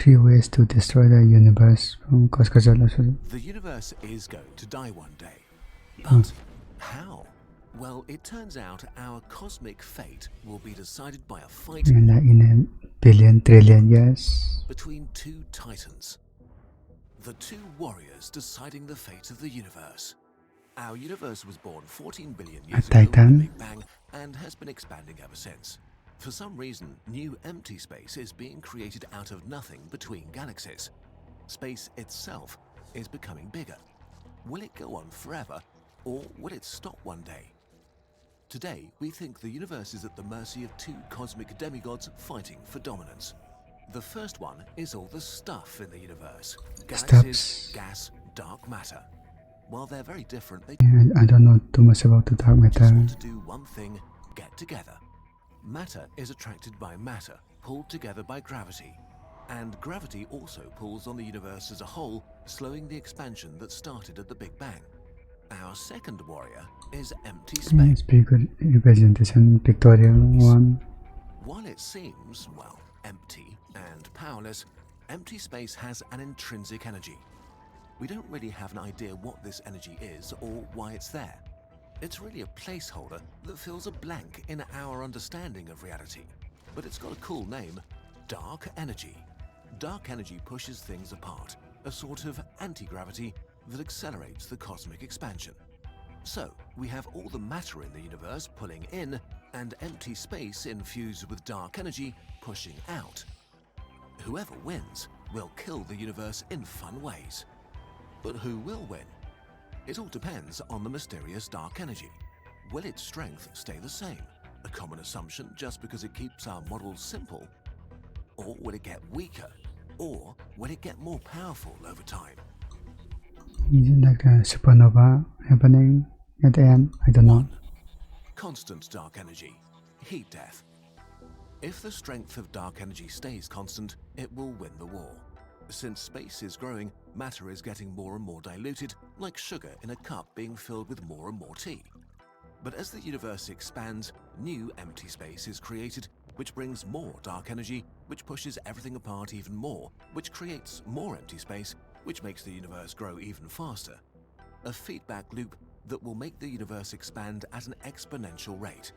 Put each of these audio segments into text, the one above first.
3 ways to destroy the universe from Kurzgesagt. The universe is going to die one day. But how? Well, it turns out our cosmic fate will be decided by a fight In a billion, trillion years. between two titans. The two warriors deciding the fate of the universe. Our universe was born 14 billion years ago with titan. the Big Bang and has been expanding ever since. For some reason, new empty space is being created out of nothing between galaxies. Space itself is becoming bigger. Will it go on forever, or will it stop one day? Today, we think the universe is at the mercy of two cosmic demigods fighting for dominance. The first one is all the stuff in the universe. Galaxies, gas, dark matter. While they're very different, they I don't know too much about the dark just matter. want to do one thing: get together. Matter is attracted by matter, pulled together by gravity. And gravity also pulls on the universe as a whole, slowing the expansion that started at the Big Bang. Our second warrior is empty space. It's pretty good representation, pictorial one. While it seems, well, empty and powerless, empty space has an intrinsic energy. We don't really have an idea what this energy is or why it's there. It's really a placeholder that fills a blank in our understanding of reality. But it's got a cool name: dark energy. Dark energy pushes things apart, a sort of anti-gravity that accelerates the cosmic expansion. So, we have all the matter in the universe pulling in, and empty space infused with dark energy pushing out. Whoever wins will kill the universe in fun ways. But who will win? It all depends on the mysterious dark energy. Will its strength stay the same, a common assumption just because it keeps our models simple? Or will it get weaker? Or will it get more powerful over time? Is it like a supernova happening at the end? I don't know. 1. Constant dark energy. Heat death. If the strength of dark energy stays constant, it will win the war. Since space is growing, matter is getting more and more diluted, like sugar in a cup being filled with more and more tea. But as the universe expands, new empty space is created, which brings more dark energy, which pushes everything apart even more, which creates more empty space, which makes the universe grow even faster. A feedback loop that will make the universe expand at an exponential rate.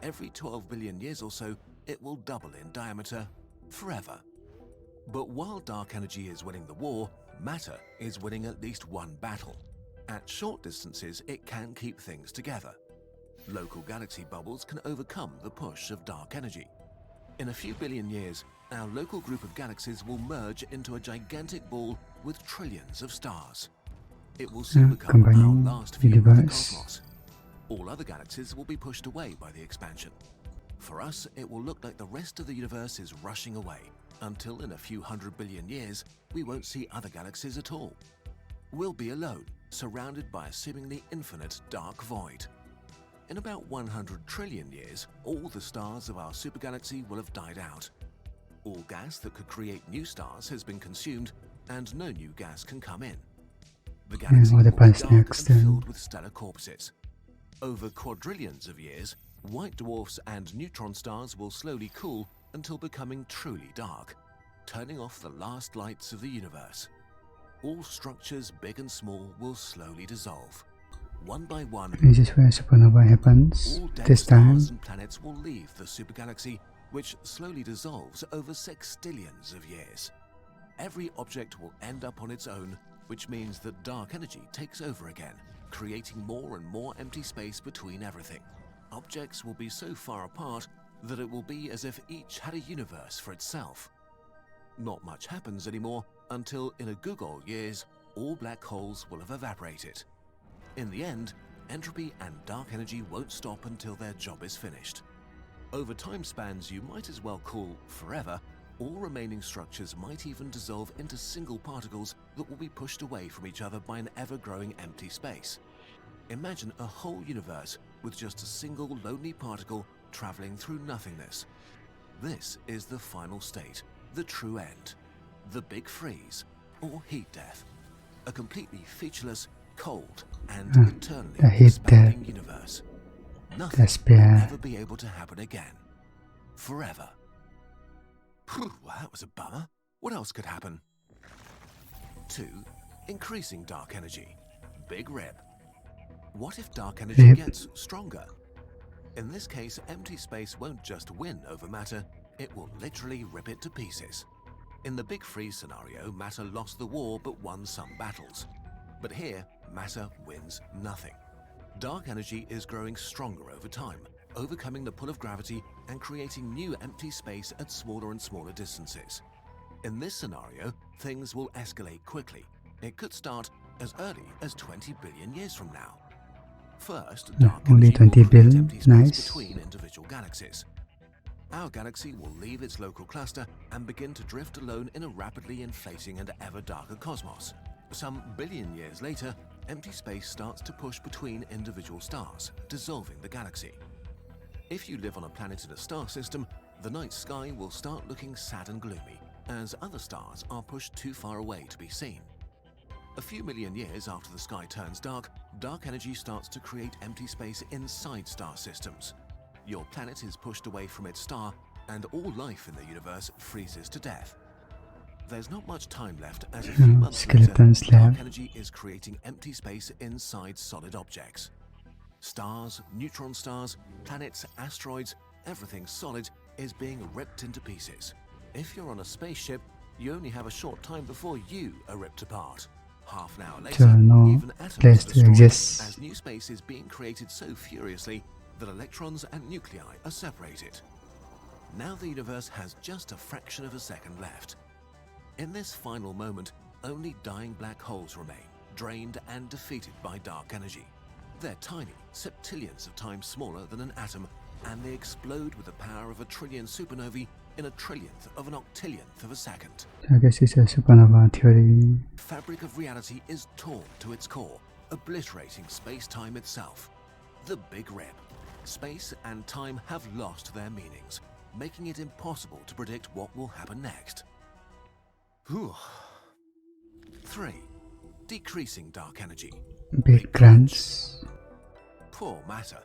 Every 12 billion years or so, it will double in diameter forever. But while dark energy is winning the war, matter is winning at least one battle. At short distances, it can keep things together. Local galaxy bubbles can overcome the push of dark energy. In a few billion years, our local group of galaxies will merge into a gigantic ball with trillions of stars. It will soon become our combining last view of the universe. cosmos. All other galaxies will be pushed away by the expansion. For us, it will look like the rest of the universe is rushing away, until in a few 100 billion years, we won't see other galaxies at all. We'll be alone, surrounded by a seemingly infinite dark void. In about 100 trillion years, all the stars of our supergalaxy will have died out. All gas that could create new stars has been consumed, and no new gas can come in. The galaxy what will be happens dark next and then? filled with stellar corpses. Over quadrillions of years, white dwarfs and neutron stars will slowly cool until becoming truly dark, turning off the last lights of the universe. All structures, big and small, will slowly dissolve. One by one, This is where supernova happens all dead this time. stars and planets will leave the supergalaxy, which slowly dissolves over sextillions of years. Every object will end up on its own, which means that dark energy takes over again, creating more and more empty space between everything. Objects will be so far apart that it will be as if each had a universe for itself. Not much happens anymore until in a Google years, all black holes will have evaporated. In the end, entropy and dark energy won't stop until their job is finished. Over time spans you might as well call forever, all remaining structures might even dissolve into single particles that will be pushed away from each other by an ever-growing empty space. Imagine a whole universe with just a single lonely particle traveling through nothingness. This is the final state, the true end, the big freeze, or heat death, a completely featureless, cold, and eternally the heat expanding universe. Nothing will Despair. ever be able to happen again. Forever. Phew, well, that was a bummer. What else could happen? 2. Increasing dark energy. Big rip. What if dark energy Rip. gets stronger? In this case, empty space won't just win over matter, it will literally rip it to pieces. In the Big Freeze scenario, matter lost the war but won some battles. But here, matter wins nothing. Dark energy is growing stronger over time, overcoming the pull of gravity and creating new empty space at smaller and smaller distances. In this scenario, things will escalate quickly. It could start as early as 20 billion years from now. First, dark only energy 20 will create billion? empty space Nice. between individual galaxies. Our galaxy will leave its local cluster and begin to drift alone in a rapidly inflating and ever darker cosmos. Some billion years later, empty space starts to push between individual stars, dissolving the galaxy. If you live on a planet in a star system, the night sky will start looking sad and gloomy, as other stars are pushed too far away to be seen. A few million years after the sky turns dark, dark energy starts to create empty space inside star systems. Your planet is pushed away from its star, and all life in the universe freezes to death. There's not much time left, as a few months later, Skeletons dark left. energy is creating empty space inside solid objects. Stars, neutron stars, planets, asteroids, everything solid is being ripped into pieces. If you're on a spaceship, you only have a short time before you are ripped apart. Half an hour later, So no even atoms place are to destroyed, exist. as new space is being created so furiously that electrons and nuclei are separated. Now the universe has just a fraction of a second left. In this final moment, only dying black holes remain, drained and defeated by dark energy. They're tiny, septillions of times smaller than an atom, and they explode with the power of a trillion supernovae in a trillionth of an octillionth of a second. So I guess it's a supernova theory. Fabric of reality is torn to its core, obliterating space-time itself. The Big Rip. Space and time have lost their meanings, making it impossible to predict what will happen next. 3. Decreasing dark energy. Big crunch. Poor matter.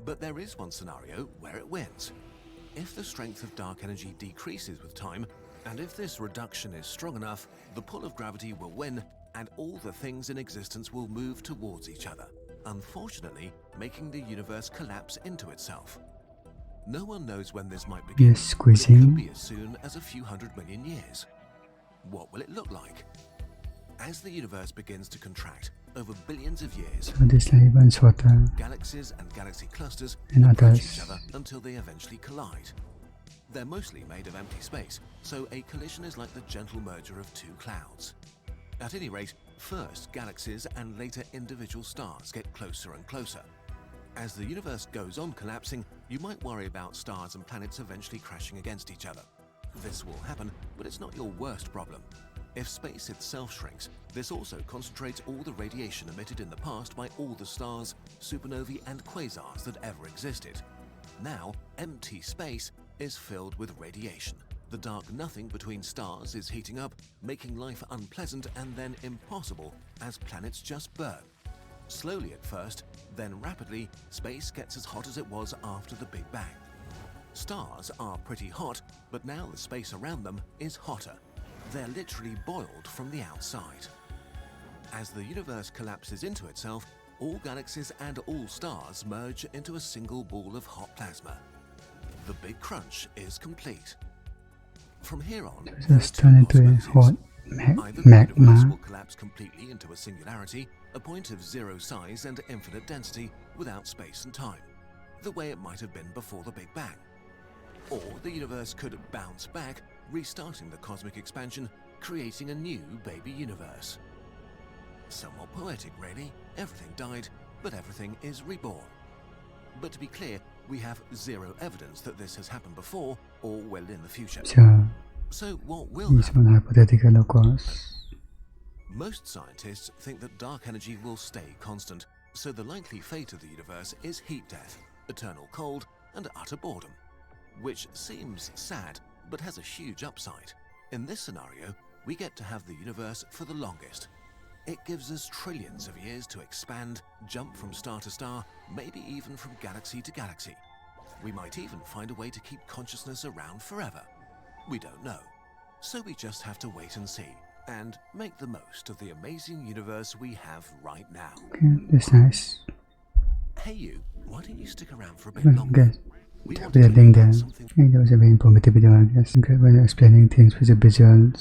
But there is one scenario where it wins. If the strength of dark energy decreases with time, and if this reduction is strong enough, the pull of gravity will win, and all the things in existence will move towards each other, unfortunately making the universe collapse into itself. No one knows when this might begin, Yes, but it squeezing. could be as soon as a few 100 million years. What will it look like? As the universe begins to contract over billions of years, So this like even shorter. galaxies and galaxy clusters And approach others. each other until they eventually collide. They're mostly made of empty space, so a collision is like the gentle merger of two clouds. At any rate, first galaxies and later individual stars get closer and closer. As the universe goes on collapsing, you might worry about stars and planets eventually crashing against each other. This will happen, but it's not your worst problem. If space itself shrinks, this also concentrates all the radiation emitted in the past by all the stars, supernovae and quasars that ever existed. Now, empty space is filled with radiation. The dark nothing between stars is heating up, making life unpleasant and then impossible as planets just burn. Slowly at first, then rapidly, space gets as hot as it was after the Big Bang. Stars are pretty hot, but now the space around them is hotter. They're literally boiled from the outside. As the universe collapses into itself, all galaxies and all stars merge into a single ball of hot plasma. The Big Crunch is complete. From here on, there are Just two turn into a possibilities. hot Either the universe magma. will collapse completely into a singularity, a point of zero size and infinite density without space and time, the way it might have been before the Big Bang. Or the universe could bounce back, restarting the cosmic expansion, creating a new baby universe. Somewhat poetic, really. Everything died, but everything is reborn. But to be clear, we have zero evidence that this has happened before or will in the future. So what will It's happen? one hypothetical, of course. Most scientists think that dark energy will stay constant, so the likely fate of the universe is heat death, eternal cold, and utter boredom. Which seems sad, but has a huge upside. In this scenario, we get to have the universe for the longest. It gives us trillions of years to expand, jump from star to star, maybe even from galaxy to galaxy. We might even find a way to keep consciousness around forever. We don't know. So we just have to wait and see, and make the most of the amazing universe we have right now. Okay, that's nice. Hey you, why don't you stick around for a bit Well, longer? guys, We thank want you to for tell you being there. about I something. think that was a very informative video, I guess. Okay, when explaining things with the visuals.